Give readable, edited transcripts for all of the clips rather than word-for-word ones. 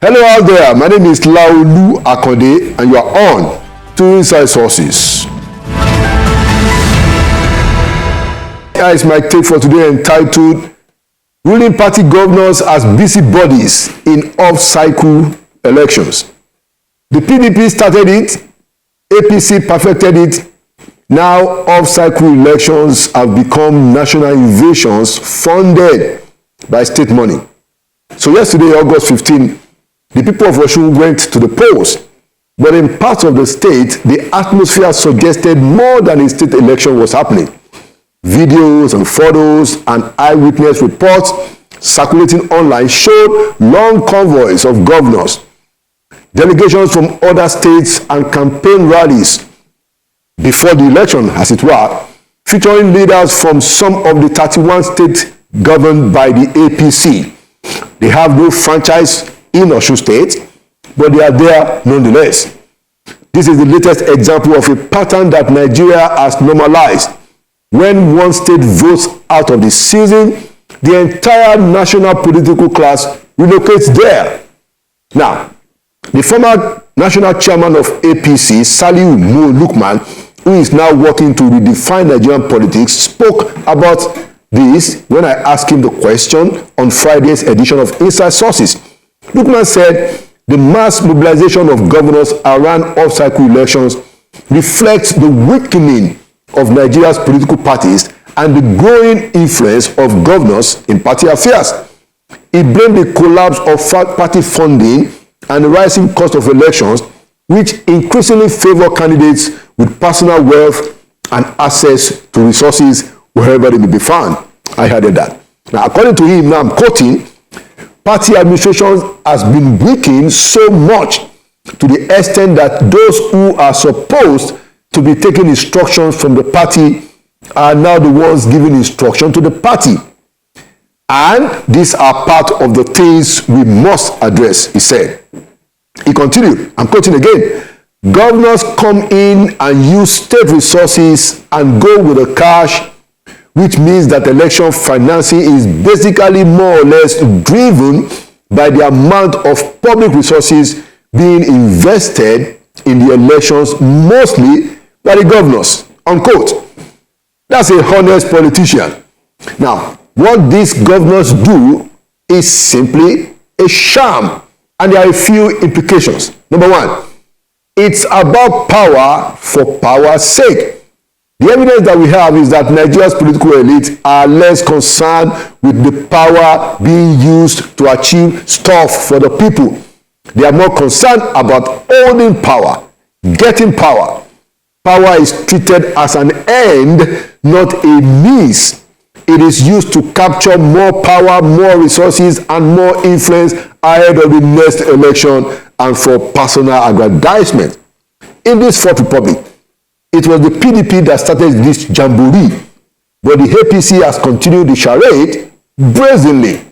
Hello out there, my name is Akande and you are on to Inside Sources. Here is my take for today entitled Ruling Party Governors as Busybodies in Off-Cycle Elections. The PDP started it, APC perfected it. Now off-cycle elections have become national invasions funded by state money. So yesterday, August 15, the people of Osun went to the polls, but in parts of the state, the atmosphere suggested more than a state election was happening. Videos and photos and eyewitness reports circulating online showed long convoys of governors, delegations from other states and campaign rallies before the election, as it were, featuring leaders from some of the 31 states governed by the APC. They have no franchise in Osun State, but they are there nonetheless. This is the latest example of a pattern that Nigeria has normalized. When one state votes out of the season, the entire national political class relocates there. Now, the former national chairman of APC, Saliu Mo Lukman, who is now working to redefine Nigerian politics, spoke about this when I asked him the question on Friday's edition of Inside Sources. Lukman said the mass mobilization of governors around off-cycle elections reflects the weakening of Nigeria's political parties and the growing influence of governors in party affairs. He blamed the collapse of party funding and the rising cost of elections, which increasingly favor candidates with personal wealth and access to resources wherever they may be found. I heard that. Now, according to him, now I'm quoting, party administration has been weakened so much to the extent that those who are supposed to be taking instructions from the party are now the ones giving instruction to the party. And these are part of the things we must address, he said. He continued, I'm quoting again, governors come in and use state resources and go with the cash, which means that election financing is basically more or less driven by the amount of public resources being invested in the elections, mostly by the governors, unquote. That's a honest politician. Now, what these governors do is simply a sham, and there are a few implications. Number one, it's about power for power's sake. The evidence that we have is that Nigeria's political elite are less concerned with the power being used to achieve stuff for the people. They are more concerned about holding power, getting power. Power is treated as an end, not a means. It is used to capture more power, more resources, and more influence ahead of the next election and for personal aggrandizement. In this Fourth Republic, it was the PDP that started this jamboree, but the APC has continued the charade brazenly.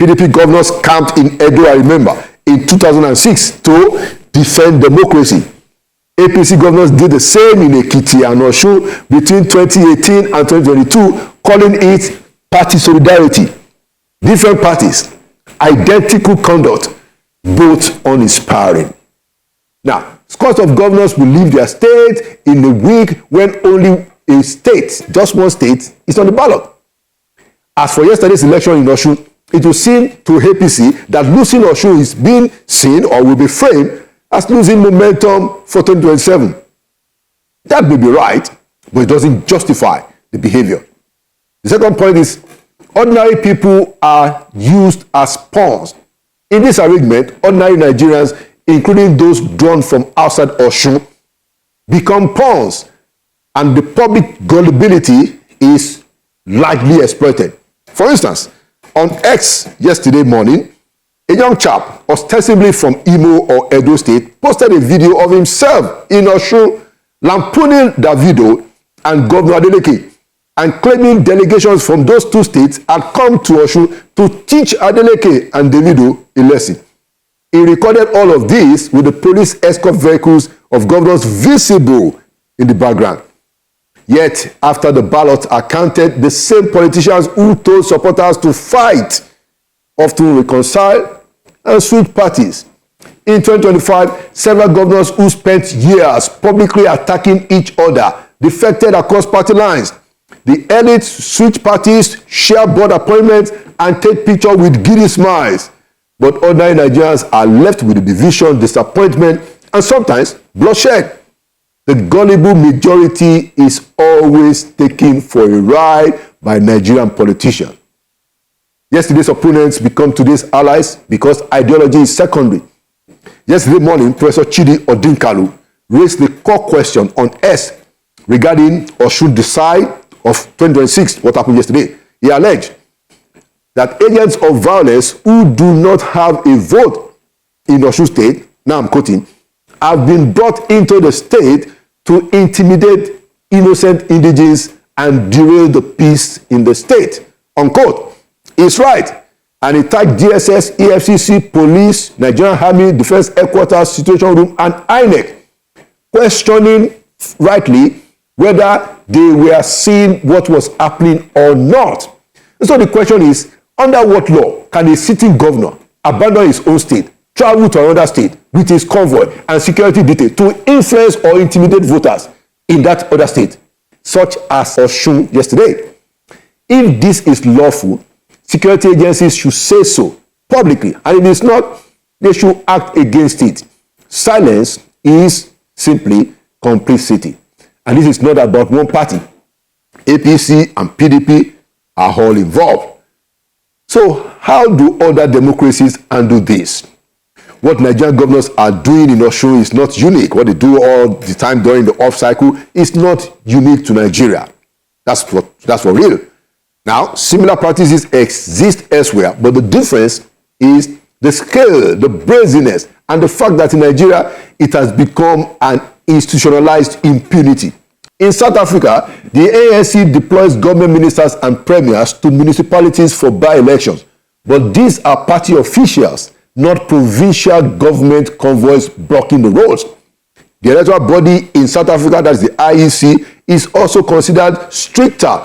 PDP governors camped in Edo, I remember, in 2006 to defend democracy. APC governors did the same in Ekiti and Osun between 2018 and 2022, calling it party solidarity. Different parties, identical conduct, both uninspiring. Now, scores of governors will leave their state in a week when only a state, just one state, is on the ballot. As for yesterday's election in Osun, it will seem to APC that losing Osun is being seen or will be framed as losing momentum for 2027. That may be right, but it doesn't justify the behavior. The second point is ordinary people are used as pawns. In this arrangement, ordinary Nigerians, including those drawn from outside Osun, become pawns, and the public gullibility is largely exploited. For instance, on X yesterday morning, a young chap, ostensibly from Imo or Edo State, posted a video of himself in Osun, lampooning Davido and Governor Adeleke, and claiming delegations from those two states had come to Osun to teach Adeleke and Davido a lesson. He recorded all of this with the police escort vehicles of governors visible in the background. Yet, after the ballots are counted, the same politicians who told supporters to fight often reconcile, and switch parties. In 2025, several governors who spent years publicly attacking each other defected across party lines. The elites switch parties, share board appointments, and take pictures with giddy smiles. But ordinary Nigerians are left with the division, disappointment, and sometimes bloodshed. The gullible majority is always taken for a ride by Nigerian politicians. Yesterday's opponents become today's allies because ideology is secondary. Yesterday morning, Professor Chidi Odinkalu raised the core question on X regarding Osun Decide of 2026, what happened yesterday. He alleged that agents of violence who do not have a vote in Osun State, now I'm quoting, have been brought into the state to intimidate innocent indigents and derail the peace in the state. Unquote. He's right. And he tagged DSS, EFCC, police, Nigerian Army, Defense Headquarters, Situation Room, and INEC, questioning rightly whether they were seeing what was happening or not. And so the question is, under what law can a sitting governor abandon his own state, travel to another state with his convoy and security detail to influence or intimidate voters in that other state, such as Osun yesterday? If this is lawful, security agencies should say so publicly, and if it's not, they should act against it. Silence is simply complicity. And this is not about one party. APC and PDP are all involved. So how do other democracies handle this? What Nigerian governors are doing in Osun is not unique. What they do all the time during the off cycle is not unique to Nigeria. That's for real. Now, similar practices exist elsewhere, but the difference is the scale, the brazenness, and the fact that in Nigeria, it has become an institutionalized impunity. In South Africa, the ANC deploys government ministers and premiers to municipalities for by-elections, but these are party officials, not provincial government convoys blocking the roads. The electoral body in South Africa, that is the IEC, is also considered stricter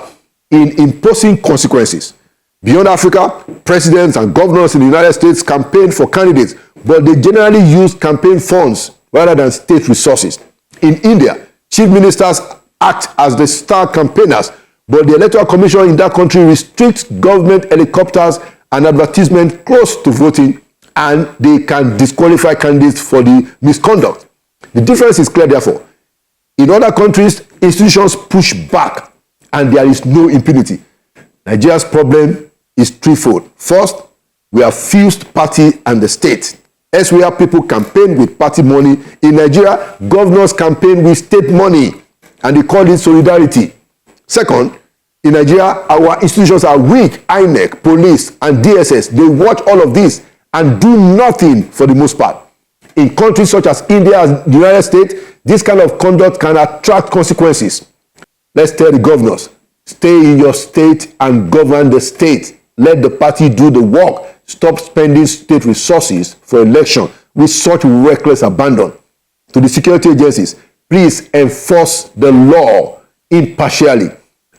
in imposing consequences. Beyond Africa, presidents and governors in the United States campaign for candidates, but they generally use campaign funds rather than state resources. In India, chief ministers act as the star campaigners, but the Electoral Commission in that country restricts government helicopters and advertisement close to voting, and they can disqualify candidates for the misconduct. The difference is clear, therefore. In other countries, institutions push back, and there is no impunity. Nigeria's problem is threefold. First, we have fused party and the state. Elsewhere, people campaign with party money. In Nigeria, governors campaign with state money, and they call it solidarity. Second, in Nigeria, our institutions are weak. INEC, police, and DSS, they watch all of this and do nothing for the most part. In countries such as India and the United States, this kind of conduct can attract consequences. Let's tell the governors, stay in your state and govern the state. Let the party do the work. Stop spending state resources for election with such reckless abandon. To the security agencies, please enforce the law impartially.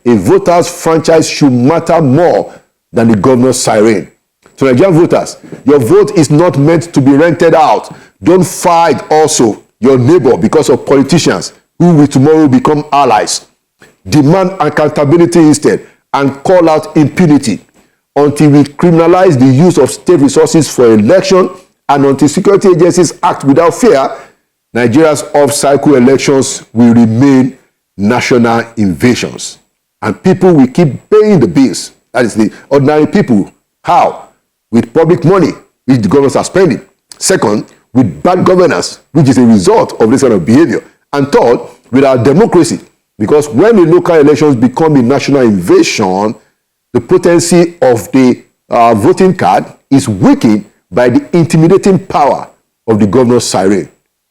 A voter's franchise should matter more than the governor's siren. To Nigerian voters, your vote is not meant to be rented out. Don't fight also your neighbor because of politicians who will tomorrow become allies. Demand accountability instead and call out impunity. Until we criminalize the use of state resources for election and until security agencies act without fear, Nigeria's off-cycle elections will remain national invasions. And people will keep paying the bills. That is the ordinary people. How? With public money, which the governments are spending. Second, with bad governance, which is a result of this kind of behavior. And third, with our democracy. Because when the local elections become a national invasion, the potency of the voting card is weakened by the intimidating power of the governor's siren.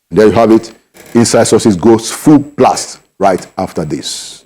There you have it. Inside Sources goes full blast right after this.